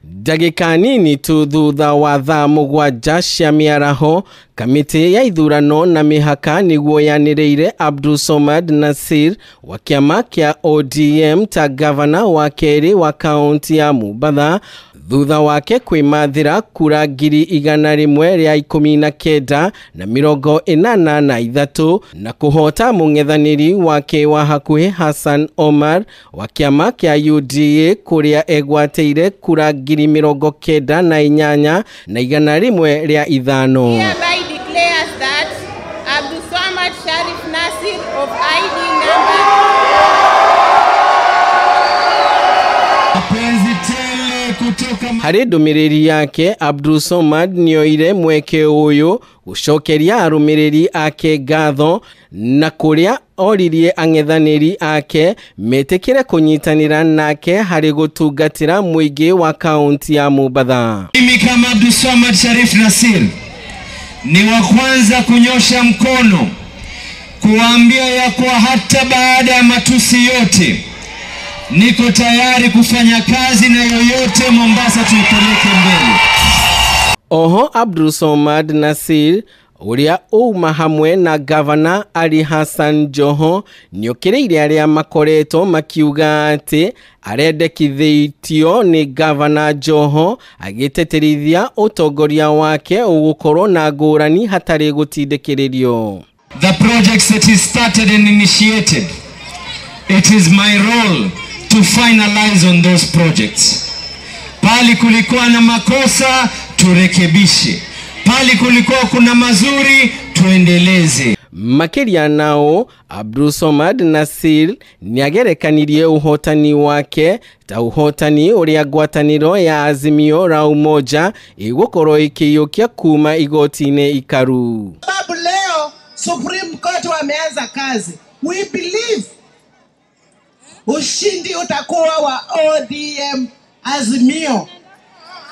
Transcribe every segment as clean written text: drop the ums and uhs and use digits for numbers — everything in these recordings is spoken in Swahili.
Ndagĩka nini tu thutha wa thaa mũgwanja cia mĩaraho, kamĩtĩ ya ithurano na mĩhaka nĩguo yanĩrĩire Abdulswamad Nassir wa kiama kia ODM ta gavana wa kerĩ wa kaunti ya Mombatha, thutha wake kumathira kura 119 na 83 na kuhota mung'ethaniri wake wa hakuhi Hassan Omar wa kiama kia UDA kuria egwateire kura 98 na 105. Hereby declares that Abdulswamad Nassir of ID number Hari ndumiriri yake Abdulswamad nioire mweke uyu gucokeria arumiriri ake ngatho na kuria oririe ang'ethaniri ake metekire kunyitanira nake hari gutungatira muingi wa kaunti ya Mombatha. Mimi kama Abdulswamad Nassir ni wa kwanza kunyosha mkono kuambia ya kwa hata baada ya matusi yote niko tayari kufanya kazi na yoyote Mombasa tuipeleke mbele. Oho Abdulswamad Nassir uria uma hamwe na gavana Ali Hassan Joho niokireire aria makoreto makiuga ati arendekithitio ni gavana Joho agiteterithia utongoria wake ugukorwo na ngurani hatari gutindikiririo. The projects that he started and initiated, it is my role to finalize on those projects. Pali kulikuwa na makosa turekebishe, pali kulikuwa kuna mazuri tuendeleze. Makiria nao Abdulswamad Nassir niagerekanirie uhotani wake ta uhotani uria ngwataniro ya Azimio la Umoja igukorwo ikiyukia kuma igoti-ini ikaru. Sababu leo Supreme Court wameanza kazi. We believe ushindi utakuwa wa ODM Azimio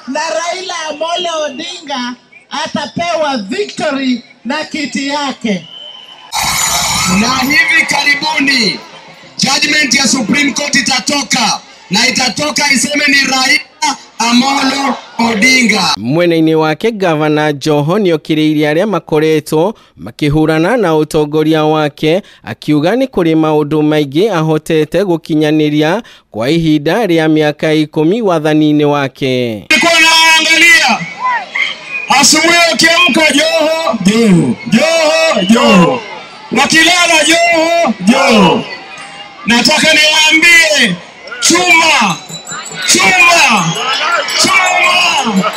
na Raila Amolo Odinga atapewa victory na kiti yake. Na hivi karibuni judgment ya Supreme Court itatoka na itatoka iseme ni Raila Amolo Odinga. Mwene-ini wake gavana Joho niokireirie aria makoreto makihurana na utongoria wake akiuga ni kuri maundu maingi ahotete gukinyaniria kwa ihinda ria miaka 10 wathani-ini wake. Nilikuwa naangalia asubuhi ukiamka Joho, Joho, Joho, Joho. Wakilala Joho, Joho. Nataka niwaambie chuma, chuma, chuma.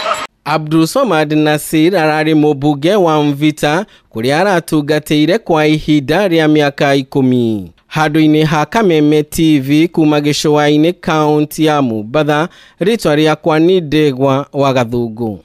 Abdulswamad Nassir arari mubuge wa Mvita kuria aratungateire kwa ihinda ria miaka 10. Handu-ini ha Kameme TV kuma gĩcũa-inĩ kaunti ya Mombatha, ritwa riakwa ni Ndegwa wa Gathungu.